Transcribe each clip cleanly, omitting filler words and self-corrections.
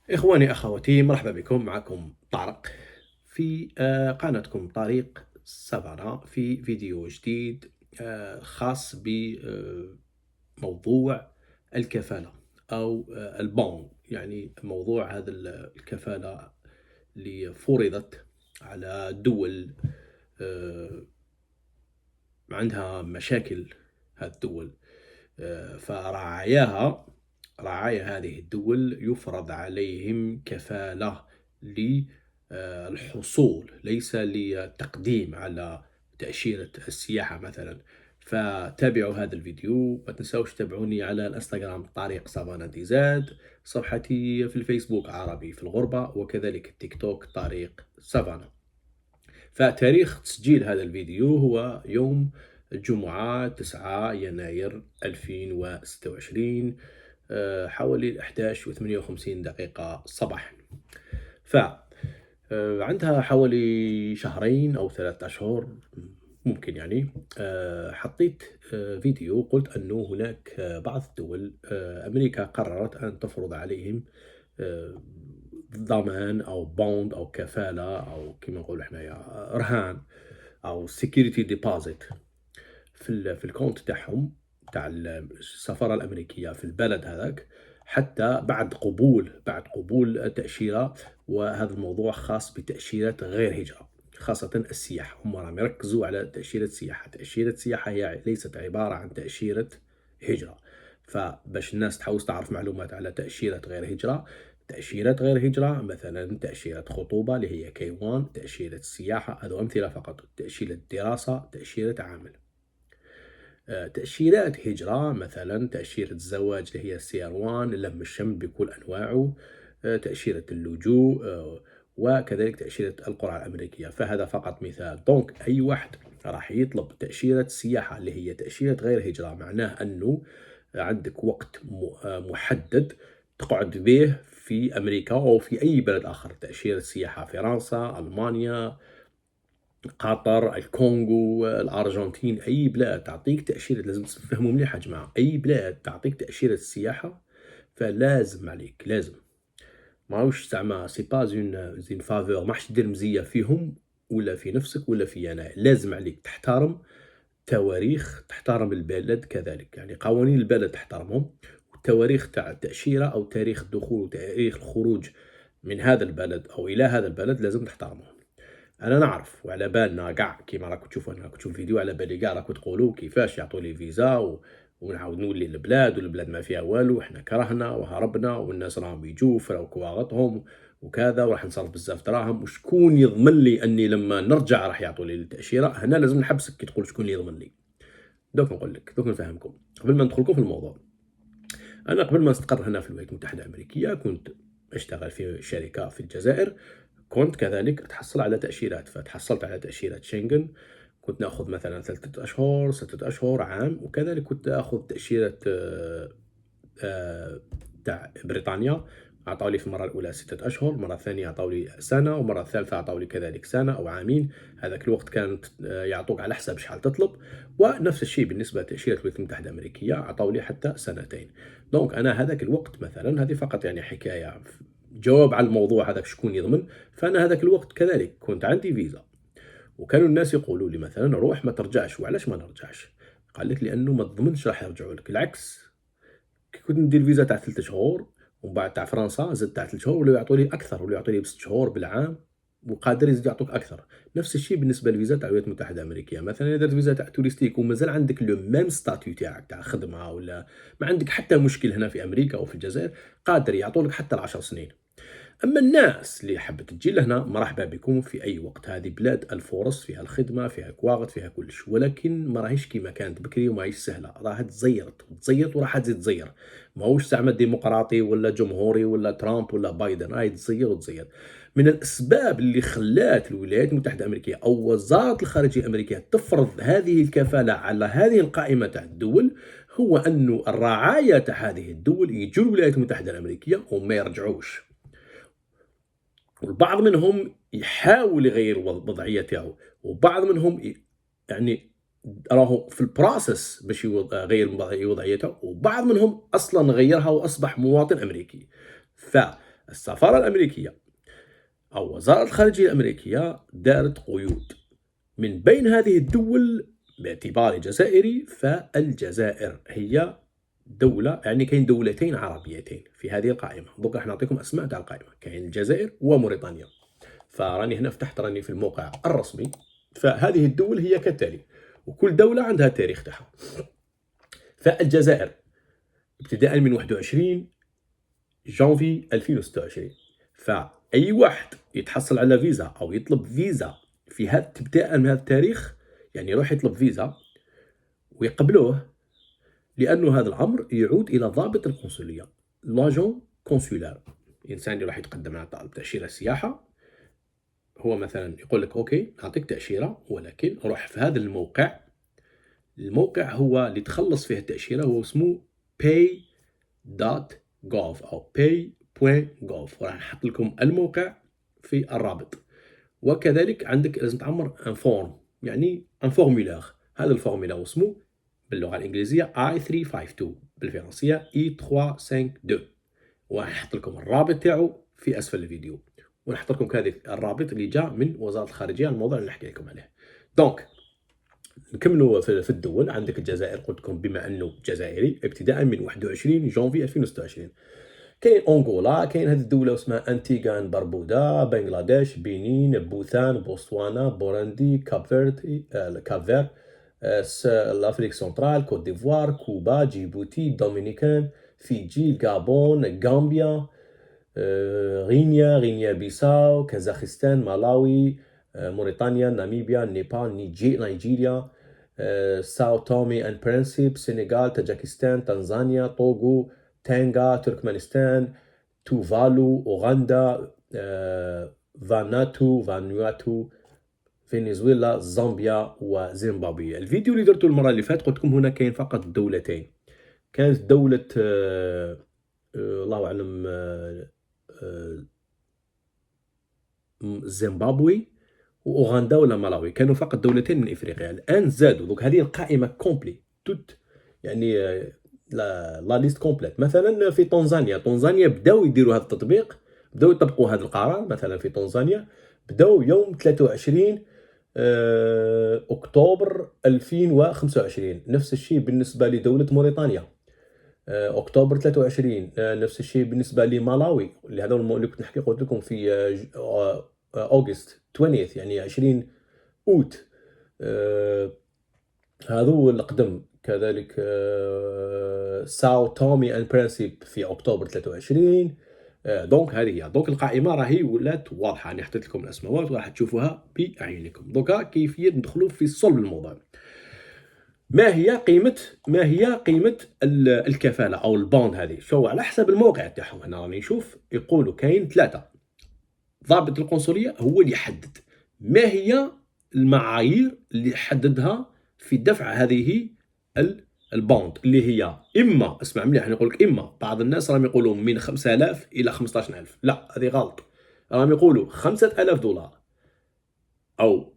إخواني أخواتي، مرحبا بكم. معكم طارق في قناتكم طريق سافانا في فيديو جديد خاص بموضوع الكفالة أو البون، يعني موضوع هذا الكفالة اللي فرضت على دول آه، عندها مشاكل. هذه الدول فرعاياها رعايا هذه الدول يفرض عليهم كفالة للحصول، ليس للتقديم على تأشيرة السياحة مثلا. فتابعوا هذا الفيديو، ما تنسوش تتابعوني على الانستغرام طريق سافانا دي زاد، صفحتي في الفيسبوك عربي في الغربة، وكذلك التيك توك طريق سافانا. فتاريخ تسجيل هذا الفيديو هو يوم الجمعة 9 يناير 2026، حوالي 11:58 صباحا. ف عندها حوالي شهرين أو 3 أشهر ممكن، يعني حطيت فيديو قلت أنه هناك بعض الدول، أمريكا قررت أن تفرض عليهم آه، ضمان أو بوند أو كفالة أو كما نقولوا حنايا رهان أو security deposit في الكونت تاعهم، تاع السفارة الأمريكية في البلد هذاك، حتى بعد قبول التأشيرة. وهذا الموضوع خاص بتأشيرة غير هجرة، خاصة السياحة. هم راهم يركزوا على تأشيرة السياحة. تأشيرة السياحة هي ليست عبارة عن تأشيرة هجرة. فباش الناس تحوس تعرف معلومات على تأشيرة غير هجرة، تأشيرة غير هجرة مثلا تأشيرة خطوبة اللي هي K1، تأشيرة السياحة، هذو أمثلة فقط، تأشيرة دراسة، تأشيرة عمل. تأشيرات هجرة مثلا تأشيرة الزواج اللي هي CR1، لم الشمل بكل أنواعه، تأشيرة اللجوء، وكذلك تأشيرة القرعة الأمريكية. فهذا فقط مثال. دونك أي واحد راح يطلب تأشيرة سياحة اللي هي تأشيرة غير هجرة، معناه أنه عندك وقت محدد تقعد به في أمريكا أو في أي بلد آخر. تأشيرة سياحة فرنسا، ألمانيا، قطر، الكونغو، الأرجنتين، أي بلاد تعطيك تأشيرة. لازم تفهموا مليح يا جماعة، أي بلاد تعطيك تأشيرة السياحة فلازم عليك، لازم. ماهوش زعما سي با زين فافور، ماحش دير مزية فيهم ولا في نفسك ولا في أنا. لازم عليك تحترم تواريخ، تحترم البلد كذلك، يعني قوانين البلد تحترمهم، والتواريخ تاع التأشيرة أو تاريخ الدخول وتاريخ الخروج من هذا البلد أو إلى هذا البلد لازم تحترمهم. أنا نعرف وعلى بالنا كاع كيما راكم تشوفوا، أنا راكم تشوفوا الفيديو، على بالي كاع راكم تقولوا كيفاش يعطوا لي فيزا ونعاود نولي للبلاد والبلاد ما فيها والو، وحنا كرهنا وهربنا والناس راهم يجوا فراو كواغطهم وكذا، وراح نصرف بزاف دراهم، وشكون يضمن لي أني لما نرجع راح يعطوا لي التأشيرة؟ هنا لازم نحبسك كي تقول شكون اللي يضمن لي. دوك نقول لك، دوك نفهمكم قبل ما ندخلكم في الموضوع. أنا قبل ما نستقر هنا في الولايات المتحدة الأمريكية كنت أشتغل في شركة في الجزائر، كنت كذلك أتحصل على تأشيرات. فتحصلت على تأشيرة شنغن، كنت ناخذ مثلا 3 أشهر 6 أشهر عام، وكذلك كنت أخذ تأشيرة تاع بريطانيا. عطاو لي في المرة الأولى 6 أشهر، المرة الثانية عطاو لي سنة، والمرة الثالثة عطاو لي كذلك سنة أو عامين. هذاك الوقت كانت يعطوك على حسب شحال تطلب. ونفس الشيء بالنسبة لتأشيرة الولايات المتحدة الأمريكية، عطاو لي حتى سنتين. دونك أنا هذاك الوقت مثلا، هذه فقط يعني حكاية جواب على الموضوع هذاك شكون يضمن. فأنا هذاك الوقت كذلك كنت عندي فيزا، وكانوا الناس يقولوا لي مثلا روح ما ترجعش. وعلاش ما نرجعش؟ قال لك لأنه ما تضمنش راح يرجعوا لك. العكس، كي كنت ندير فيزا تاع 3 شهور ومن بعد تاع فرنسا زدت تاع 3 شهور، ولاو يعطوا لي اكثر، ولاو يعطوا لي ب6 شهور بالعام، وقادر يزيد يعطوك اكثر. نفس الشيء بالنسبه للفيزا تاع الولايات المتحده الامريكيه. مثلا اذا درت فيزا تاع توريستيك ومازال عندك لو ميم ستاتيو تاعك تاع خدمه، ولا ما عندك حتى مشكل هنا في امريكا او في الجزائر، قادر يعطوا لك حتى 10 سنين. أما الناس اللي حبت تجي لهنا، مرحبا بكم في أي وقت. هذه بلاد الفرص، فيها الخدمة، فيها كواغط، فيها كلش، ولكن ما راهيش كيما كانت بكري وماهيش سهلة. راها تزيرت وراح تزيد تزير. ماهوش زعما ديمقراطي ولا جمهوري ولا ترامب ولا بايدن، راهي تزير وتزير. من الأسباب اللي خلات الولايات المتحدة الأمريكية أو وزارة الخارجية الأمريكية تفرض هذه الكفالة على هذه القائمة تاع الدول، هو أنه الرعاية تاع هذه الدول يجوا الولايات المتحدة الأمريكية وما يرجعوش. والبعض منهم يحاول يغير الوضعيه تاعو، وبعض منهم يعني راهو في البروسيس باش يغير الوضعيه تاعو، وبعض منهم اصلا غيرها واصبح مواطن امريكي. ف السفارة الأمريكية أو وزارة الخارجية الأمريكية دارت قيود من بين هذه الدول. باعتباري جزائري، فالجزائر هي دولة، يعني كاين دولتين عربيتين في هذه القائمة. دوك راح نعطيكم أسماء تاع القائمة. كاين الجزائر وموريتانيا. فراني هنا فتحت، راني في الموقع الرسمي. فهذه الدول هي كالتالي، وكل دولة عندها التاريخ تاعها. فالجزائر ابتداء من 21 جانفي 2026. فأي واحد يتحصل على فيزا أو يطلب فيزا في هذا ابتداء من هذا التاريخ، يعني يروح يطلب فيزا ويقبلوه، لأنه هذا الأمر يعود إلى ضابط القنصلية، لاجون كونسولار. الإنسان اللي راح يتقدم على طلب تأشيرة سياحة، هو مثلا يقول لك أوكي نعطيك تأشيرة، ولكن روح في هذا الموقع. الموقع هو اللي تخلص فيه التأشيرة، هو اسمه pay.gov أو pay.gov. وراح نحط لكم الموقع في الرابط. وكذلك عندك لازم تعمر ان فورم، يعني ان فورمولار. هذا الفورمولار اسمه باللغة الإنجليزية I352، بالفرنسية I352. وراح لكم الرابط تاعو في أسفل الفيديو، ونحط لكم كذلك الرابط اللي جاء من وزارة الخارجية، الموضوع اللي نحكي لكم عليه. دونك نكملوا في الدول. عندك الجزائر، قلت لكم بما انه جزائري ابتداء من 21 جانفي 2026. كاين أنغولا، كاين هذه الدولة اسمها أنتيغان بربودا، بنغلاديش، بنين، بوثان، بوتسوانا، بوروندي، كابفير، الأفريق سنترال، كوت ديفوار، كوبا، جيبوتي، دومينيكان، فيجي، غابون، غامبيا، غينيا بيساو، كازاخستان، مالاوي، موريتانيا، ناميبيا، نيبال، نيجيريا، ساو تومي اند برنسيب، سنغال، تاجيكستان، تنزانيا، طوغو، تانغا، تركمانستان، توفالو، أوغندا، فانواتو، فنزويلا، زامبيا وزيمبابوي. الفيديو اللي درته المرة اللي فاتت قلت لكم هنا كاين فقط دولتين. كانت دولة الله أعلم زيمبابوي وأوغندا ولا مالاوي، كانوا فقط دولتين من إفريقيا. الآن زادوا، دوك هذه القائمة كومبلي توت، يعني لا ليست كومبليت. مثلا في طنزانيا بداو يديروا هذا التطبيق، بداو يطبقوا هذا القرار. مثلا في طنزانيا بداو يوم 23 أكتوبر 2025. نفس الشيء بالنسبة لدولة موريتانيا، أكتوبر 23. نفس الشيء بالنسبة لمالاوي، اللي هذا اللي كنت نحكي قلت لكم في أوغست 20، يعني 20 أوت. هذو الأقدم. كذلك ساو تومي أند برنسيب في أكتوبر 23. دونك هذه هي. دونك القائمة راهي ولات واضحة، أنا حطيت لكم الأسماوات وراح تشوفوها بأعينكم. دوكا كيفية ندخلوا في صلب الموضوع. ما هي قيمة الكفالة أو البوند هذه؟ شو على حسب الموقع تاعهم. هنا راني نشوف يقولوا كاين 3. ضابط القنصلية هو اللي يحدد ما هي المعايير اللي حددها في دفع هذه البوند، اللي هي إما، اسمع مليح نقول لك، إما بعض الناس راهم يقولوا من 5000 إلى 15000. لا، هذه غلط. راهم يقولوا 5000 دولار أو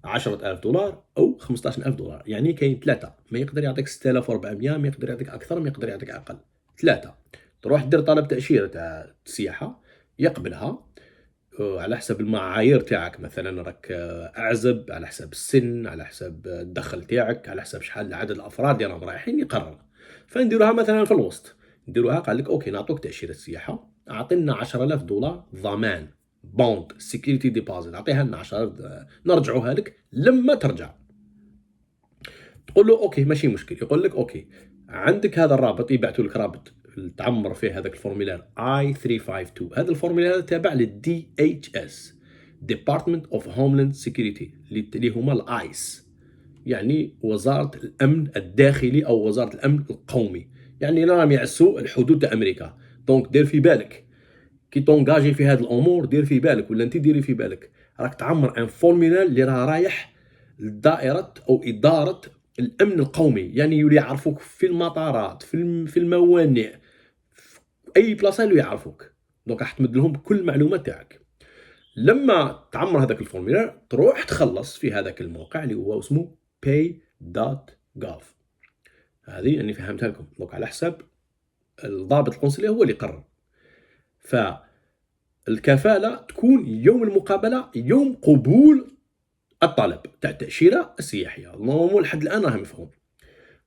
10,000 دولار أو 15,000 دولار. يعني كاين 3. ما يقدر يعطيك 6400، ما يقدر يعطيك أكثر، ما يقدر يعطيك أقل. 3. تروح دير طلب تأشيرة تاع السياحة، يقبلها على حسب المعايير تاعك. مثلا راك أعزب، على حسب السن، على حسب الدخل تاعك، على حسب شحال عدد الأفراد اللي راهم رايحين، يقرر. فنديروها مثلا في الوسط، نديروها قال لك أوكي نعطوك تأشيرة السياحة، أعطينا 10,000 دولار ضمان، بوند سيكيورتي ديبوزيت، أعطيها لنا 10,000 نرجعوها لك لما ترجع. تقول له أوكي ماشي مشكل. يقول لك أوكي عندك هذا الرابط، يبعثوا لك رابط تعمر فيه هذاك الفورمولار I352. هذا الفورمولار تابع للدي اتش اس، ديبارتمنت اوف هوملاند سيكيورتي، اللي هما الايس، يعني وزارة الأمن الداخلي أو وزارة الأمن القومي. يعني راهم يعسوا الحدود تاع أمريكا. دونك دير في بالك كي تونجاجي في هذه الأمور، دير في بالك، ولا أنت ديري في بالك، راك تعمر ان فورمولار اللي راه رايح لدائرة أو إدارة الأمن القومي. يعني يولي يعرفوك في المطارات، في الموانئ، في أي بلاصة يولي يعرفوك. دونك راح تمد لهم كل المعلومات تاعك. لما تعمر هذاك الفورمولار تروح تخلص في هذاك الموقع اللي هو اسمه pay.gov. هذه أني فهمتها لكم. دونك على حساب الضابط القنصلي هو اللي يقرر. ف الكفالة تكون يوم المقابلة يوم قبول الطلب تاع التأشيرة السياحية. نورمال لحد الآن راه مفهوم.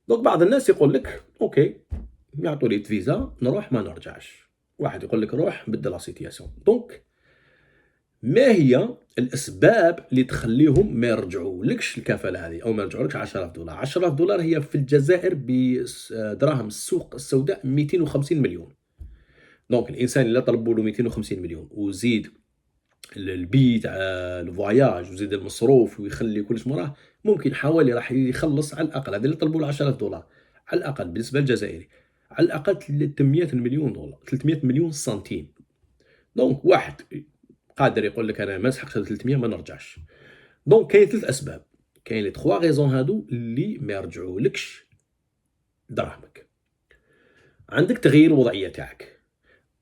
دونك بعض الناس يقول لك أوكي يعطوا لي فيزا نروح ما نرجعش، واحد يقول لك روح بدل لا سيتياسيون. دونك ما هي الأسباب اللي تخليهم ما يرجعولكش الكفالة هذه أو ما يرجعولكش 10,000 دولار؟ 10,000 دولار هي في الجزائر بدراهم السوق السوداء 250 مليون. دونك الإنسان إلا طلبوا له 250 مليون وزيد البيت الفواياج وزيد المصروف ويخلي كلش مراه، ممكن حوالي راح يخلص على الأقل، هذا اللي طلبوا له 10,000 دولار على الأقل بالنسبة للجزائري على الأقل 300 مليون دولار، 300 مليون سنتيم. دونك واحد قادر يقول لك أنا ما نسحقش هاد 300 ما نرجعش. دونك كاين 3 أسباب، كاين لي 3 غيزون هادو اللي ما يرجعولكش دراهمك. عندك تغيير الوضعية تاعك،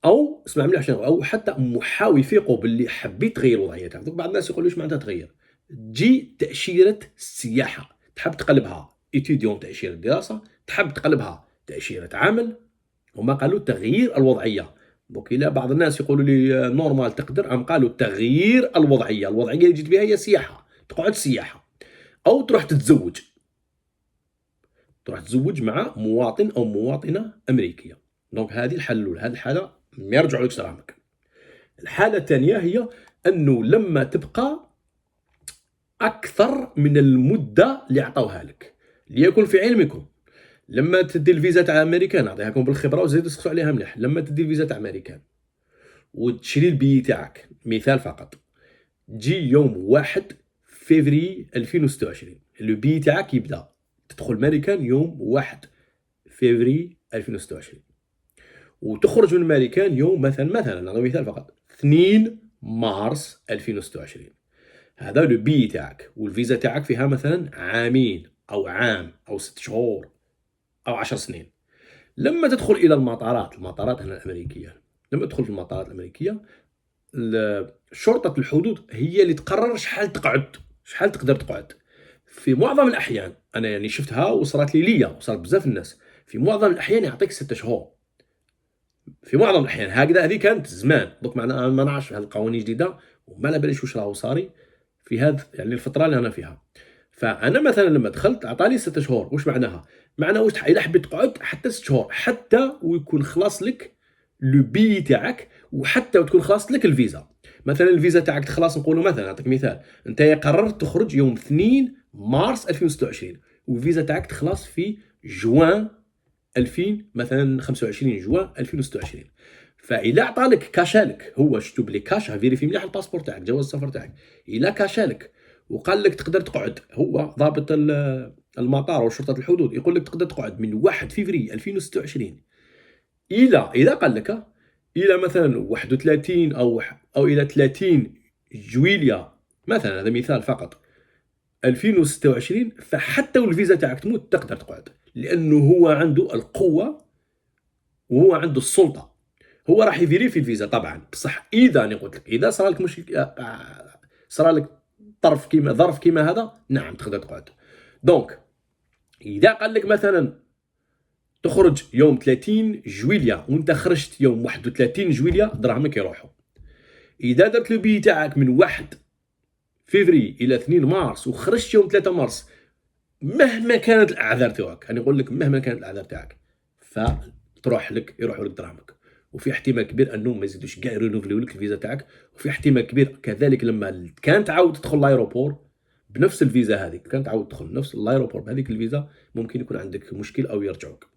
أو اسمع مليح شنو، أو حتى محاول يفيقوا باللي حبيت تغير الوضعية تاعك. دوك بعض الناس يقولوا واش معناتها تغير؟ تجي تأشيرة السياحة تحب تقلبها إتيديون تأشيرة دراسة، تحب تقلبها تأشيرة عمل، هما قالوا تغيير الوضعية. دوك إلا بعض الناس يقولوا لي نورمال تقدر، أم قالوا تغيير الوضعية. الوضعية اللي جيت بها هي سياحة، تقعد سياحة، أو تروح تتزوج، تروح تتزوج مع مواطن أو مواطنة أمريكية. دونك هذه الحالة الأولى، هذه الحالة ما يرجعولكش دراهمك. الحالة الثانية هي أنه لما تبقى أكثر من المدة اللي عطاوها لك. ليكن في علمكم لما تدي الفيزا تاع أمريكان، نعطيها لكم بالخبرة وزيدوا تسقسوا عليها مليح، لما تدي الفيزا تاع أمريكان وتشري البي تاعك، مثال فقط، تجي يوم 1 فيفري 2026 لو بي تاعك يبدا تدخل أمريكان يوم 1 فيفري 2026 وتخرج من أمريكان يوم مثلا نعطي مثال فقط 2 مارس 2026. هذا لو بي تاعك، والفيزا تاعك فيها مثلا عامين أو عام أو 6 شهور أو 10 سنين. لما تدخل إلى المطارات هنا الأمريكية، لما تدخل في المطارات الأمريكية، شرطة الحدود هي اللي تقرر شحال تقعد، شحال تقدر تقعد. في معظم الأحيان أنا يعني شفتها وصارت ليا وصارت بزاف الناس، في معظم الأحيان يعطيك 6 شهور. في معظم الأحيان هكذا، هذه كانت زمان. دوك معنا ما نعرفش هذه القوانين جديدة وما على باليش واش راهو صاري في هذا يعني الفترة اللي أنا فيها. فأنا مثلا لما دخلت عطاني 6 شهور. واش معناها؟ معناها واش إلا حبيت تقعد حتى 6 شهور، حتى ويكون خلاص لك لو بي تاعك، وحتى وتكون خلاص لك الفيزا. مثلا الفيزا تاعك تخلص، نقولوا مثلا نعطيك مثال، انت قررت تخرج يوم 2 مارس 2026 والفيزا تاعك تخلص في جوان 2000 مثلا 25 جوان 2026. فإلا عطالك كاشالك، هو شتو بلي كاش فيريفي مليح الباسبور تاعك، جواز السفر تاعك، إلا كاشالك وقال لك تقدر تقعد، هو ضابط المطار وشرطة الحدود يقول لك تقدر تقعد من 1 فيفري 2026 إذا قال لك إلى مثلا 31 أو إلى 30 جويليا مثلا، هذا مثال فقط، 2026. فحتى والفيزا تاعك تموت تقدر تقعد، لأنه هو عنده القوة وهو عنده السلطة. هو راح يفيريفي الفيزا طبعا، بصح إذا أنا قلت لك إذا صار لك مشكل، صار لك ظرف كيما هذا، نعم تقدر تقعد. دونك إذا قال لك مثلا تخرج يوم 30 جويليا وانت خرجت يوم 31 جويليا، دراهمك يروحوا. إذا درت لو بي تاعك من 1 فيفري إلى 2 مارس وخرجت يوم 3 مارس، مهما كانت الأعذار تاعك، أنا نقول لك مهما كانت الأعذار تاعك، يروحوا لك دراهمك. وفي احتمال كبير انهم ما يزيدوش كاع يرينوفليو لك الفيزا تاعك. وفي احتمال كبير كذلك لما كان تعاود تدخل لايروبور بنفس الفيزا هذيك، كان تعاود تدخل نفس اللايروبور بهذيك الفيزا، ممكن يكون عندك مشكل او يرجعوك.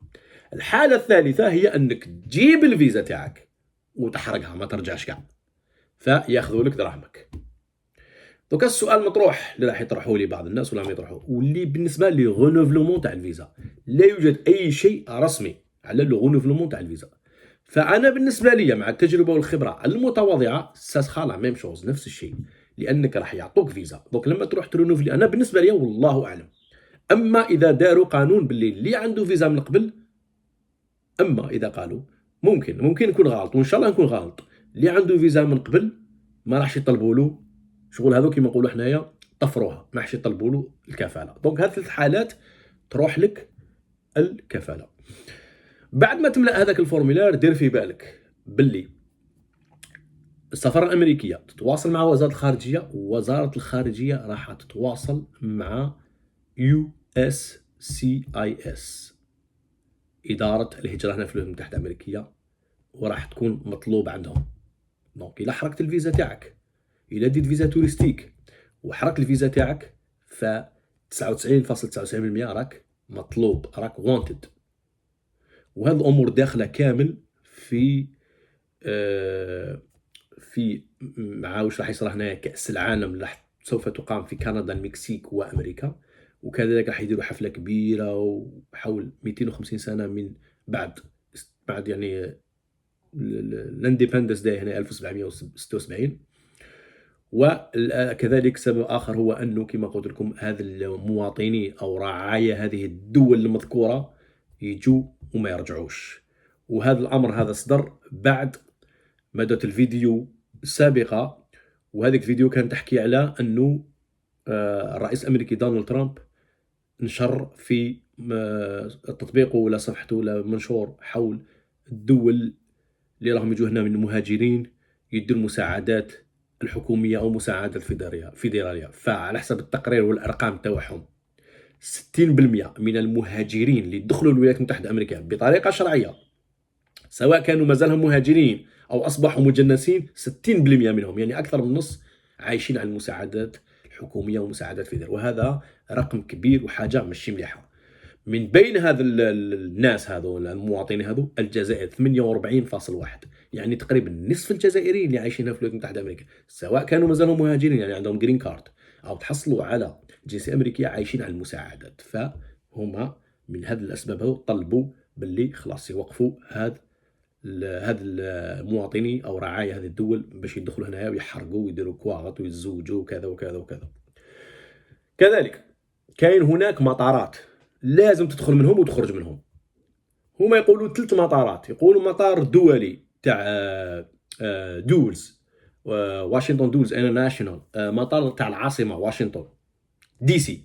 الحاله الثالثه هي انك تجيب الفيزا تاعك وتحرقها ما ترجعش كاع، فياخذوا لك دراهمك. دوكا السؤال مطروح اللي راح يطرحوه لي بعض الناس ولا ما يطرحوه، واللي بالنسبه لي غونوفلومون تاع الفيزا لا يوجد اي شيء رسمي على لو غونوفلومون تاع الفيزا. فانا بالنسبه لي مع التجربه والخبره المتواضعه ساسخا لا ميم شوز، نفس الشيء، لانك راح يعطوك فيزا. دونك لما تروح ترونوفلي، انا بالنسبه لي والله اعلم، اما اذا داروا قانون باللي اللي عنده فيزا من قبل، اما اذا قالوا ممكن نكون غلط، وان شاء الله نكون غلط، اللي عنده فيزا من قبل ما راحش يطلبوا له شغل هذو كيما نقولوا حنايا طفروها، ما راحش يطلبوا له الكفاله. دونك هاد 3 حالات تروح لك الكفاله. بعد ما تملا هذاك الفورمولار دير في بالك باللي السفارة الأمريكية تتواصل مع وزارة الخارجية، ووزارة الخارجية راح تتواصل مع USCIS إدارة الهجرة هنا في الولايات المتحدة الأمريكية، وراح تكون مطلوب عندهم. دونك إلا حركت الفيزا تاعك، إلا ديت فيزا توريستيك وحركت الفيزا تاعك، ف 99.99% راك مطلوب، راك wanted. وهذه الأمور داخلة كامل في مع واش راح يصرى هنايا كأس العالم اللي سوف تقام في كندا، المكسيك وأمريكا، وكذلك راح يديروا حفلة كبيرة وحول 250 سنة من بعد يعني الاندبندنس داي هنا 1776. وكذلك سبب آخر هو أنه كما قلت لكم هذا المواطنين أو رعايا هذه الدول المذكورة يجوا وما يرجعوش. وهذا الأمر هذا صدر بعد ما درت الفيديو السابقة، وهذيك الفيديو كان تحكي على أنه الرئيس الأمريكي دونالد ترامب نشر في تطبيقه ولا صفحته ولا منشور حول الدول اللي راهم يجوا هنا من المهاجرين يدوا المساعدات الحكومية أو مساعدات فيدرالية. فعلى حسب التقرير والأرقام تاعهم 60% من المهاجرين اللي دخلوا الولايات المتحدة الأمريكية بطريقة شرعية، سواء كانوا مازالهم مهاجرين أو أصبحوا مجنسين، 60% منهم يعني أكثر من نص عايشين على المساعدات الحكومية ومساعدات فيدرالية. وهذا رقم كبير وحاجة مش مليحة. من بين هذا الناس هذو المواطنين هذو الجزائر 48.1، يعني تقريبا نصف الجزائريين اللي عايشين في الولايات المتحدة الأمريكية سواء كانوا مازالهم مهاجرين يعني عندهم جرين كارد أو تحصلوا على جنسية أمريكية عايشين على المساعدات. فهم من هذه الأسباب هذو طلبوا باللي خلاص يوقفوا هذا المواطنين أو رعايا هذه الدول باش يدخلوا هنا ويحرقوا ويديروا كواغط ويتزوجوا وكذا وكذا وكذا. كذلك كاين هناك مطارات لازم تدخل منهم وتخرج منهم. هما يقولوا 3 مطارات، يقولوا مطار دولي تاع دولز واشنطن دولز انترناشونال، مطار تاع العاصمة واشنطن دي سي،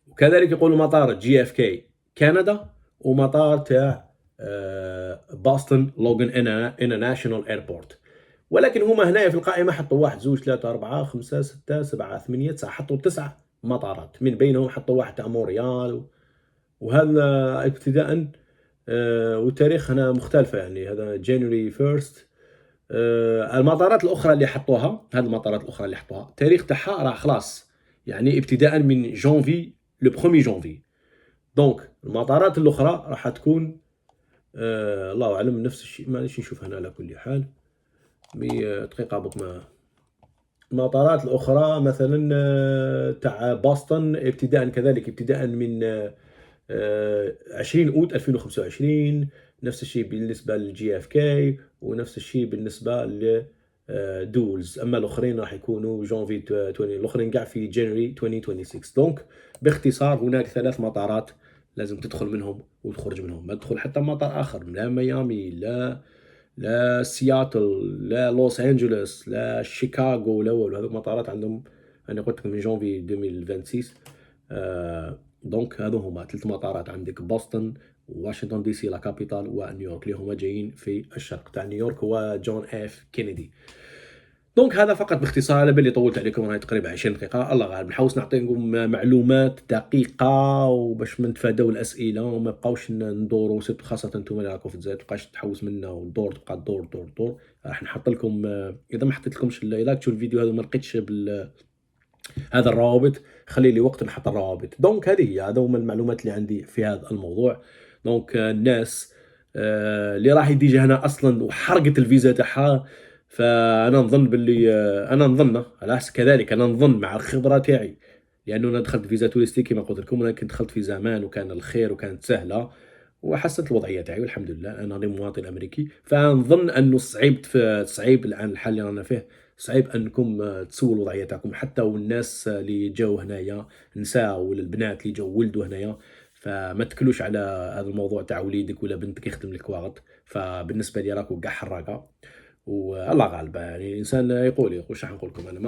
وكذلك يقولوا مطار جي اف كي كندا، ومطار تاع بوسطن لوغان انترناشونال ايربورت. ولكن هما هنايا في القائمة حطوا 1 2 3 4 5 6 7 8 9، حطوا 9 مطارات، من بينهم حطوا واحد تاع مونريال. وهذا ابتداء والتاريخ هنا مختلفة، يعني هذا جانوري 1. المطارات الأخرى اللي حطوها، هذه المطارات الأخرى اللي حطوها تاريخ تاعها راه خلاص، يعني ابتداء من جانفي لو 1 جانفي. دونك المطارات الأخرى راح تكون الله أعلم نفس الشيء. معليش نشوف هنا على كل حال دقيقة بكما. المطارات الأخرى مثلا تاع بوسطن ابتداء كذلك ابتداء من 20 أوت 2025، نفس الشيء بالنسبة للجي اف كي، ونفس الشيء بالنسبة لدولز. أما الآخرين راح يكونوا جانفي 20، الآخرين قاع في جانوري 2026. دونك باختصار هناك 3 مطارات لازم تدخل منهم وتخرج منهم، ما تدخل حتى مطار آخر، لا ميامي لا سياتل لا لوس أنجلوس لا شيكاغو لا والو. هذوك مطارات عندهم أنا قلت لكم من جانفي 2026. دونك هذو هما 3 مطارات، عندك بوسطن واشنطن دي سي لا كابيتال ونيويورك اللي هما جايين في الشرق تاع نيويورك هو جون اف كينيدي. دونك هذا فقط باختصار، على بالي طولت عليكم راهي تقريبا 20 دقيقة، الله غالب نحاول نعطيكم معلومات دقيقة وباش ما نتفاداو الأسئلة وما بقاوش ندوروا، خاصة نتوما اللي راكم في الجزائر تبقاش تحوس منا ودور تبقى دور. راح نحط لكم إذا ما حطيت لكمش إلا تشوفوا الفيديو هذا ما لقيتش هذا الروابط، خلي لي وقت نحط الروابط. دونك هذه هذا هما المعلومات اللي عندي في هذا الموضوع. دونك الناس اللي راح يدي هنا اصلا وحرقت الفيزا تاعها، فانا نظن باللي انا نظن على كذلك انا نظن مع الخبره تاعي، لانه انا دخلت فيزا توريستيك كما قلت لكم، ولكن دخلت في زمان وكان الخير وكانت سهله وحسنت الوضعيه تاعي والحمد لله، انا راني مواطن امريكي. فنظن انه صعيب الان الحال اللي رانا فيه صعيب انكم تسووا الوضعيه تاعكم، حتى والناس اللي جاو هنايا نساء ولا البنات اللي جاو ولدوا هنايا، فما تكلوش على هذا الموضوع تاع وليدك ولا بنتك يخدم لك واغط. فبالنسبه لي راكو كاع حراقه والله غالب، يعني الانسان يقول واش راح نقول لكم، انا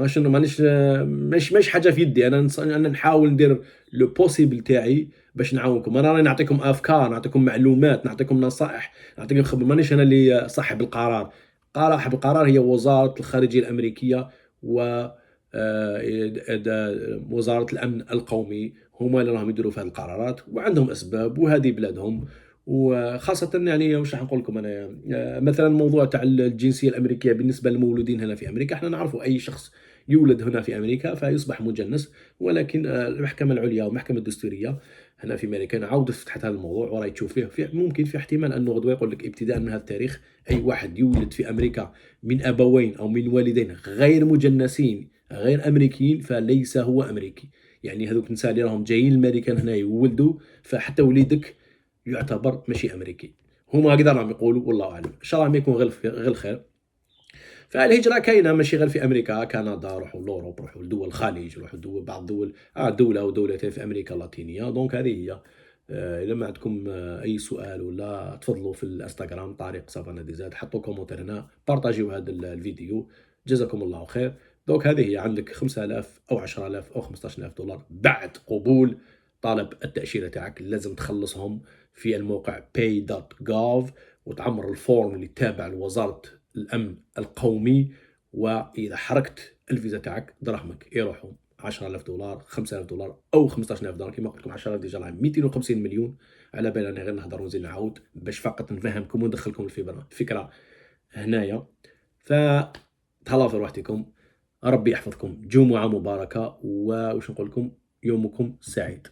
مانيش حاجه في يدي، انا نحاول ندير لو بوسيبل تاعي باش نعاونكم. انا راني نعطيكم افكار، نعطيكم معلومات، نعطيكم نصائح، نعطيكم خبر، مانيش انا اللي صاحب القرار. صاحب القرار هي وزارة الخارجية الأمريكية و وزارة الأمن القومي، هما اللي راهم يديروا في هذه القرارات وعندهم أسباب وهذه بلادهم. وخاصة يعني واش راح نقول لكم أنايا، مثلًا الموضوع تاع الجنسية الأمريكية بالنسبة للمولودين هنا في أمريكا، إحنا نعرفوا أي شخص يولد هنا في أمريكا فيصبح مجنّس، ولكن المحكمة العليا والمحكمة الدستورية هنا في أمريكا عاودت فتحت هذا الموضوع وراهي تشوف فيه، ممكن في احتمال أنه غدوة يقول لك ابتداءً من هذا التاريخ أي واحد يولد في أمريكا من أبوين أو من والدين غير مجنّسين غير أمريكيين فليس هو أمريكي. يعني هذوك النساء اللي راهم جايين لأمريكا هنا يولدوا، فحتى وليدك يعتبر ماشي أمريكي. هما هكذا راهم يقولوا والله أعلم، إن شاء الله ما يكون غير الخير. فالهجرة كاينة ماشي غير في أمريكا، كندا، روحوا لأوروب، روحوا لدول الخليج، روحوا بعض الدول، دولة أو دولتين في أمريكا اللاتينية. دونك هذه هي. إلا ما عندكم أي سؤال ولا تفضلوا في الإنستغرام طريق سافانا ديزاد، حطوا كومنتير هنا، بارطاجيو هذا الفيديو، جزاكم الله خير. دونك هذه هي، عندك 5000 أو 10000 أو 15000 دولار بعد قبول طلب التأشيرة تاعك، لازم تخلصهم في الموقع pay.gov وتعمر الفورم اللي تابع لوزارة الأمن القومي. وإذا حركت الفيزا تاعك دراهمك يروحوا 10000 دولار، 5000 دولار أو 15000 دولار. كيما قلت لكم 10000 ديجا راه 250 مليون. على بالي أنا غير نهضر ونزيد نعاود باش فقط نفهمكم وندخلكم الفكرة هنايا. فتهلاو في روحتكم، ربي يحفظكم، جمعة مباركة، وواش نقول لكم، يومكم سعيد.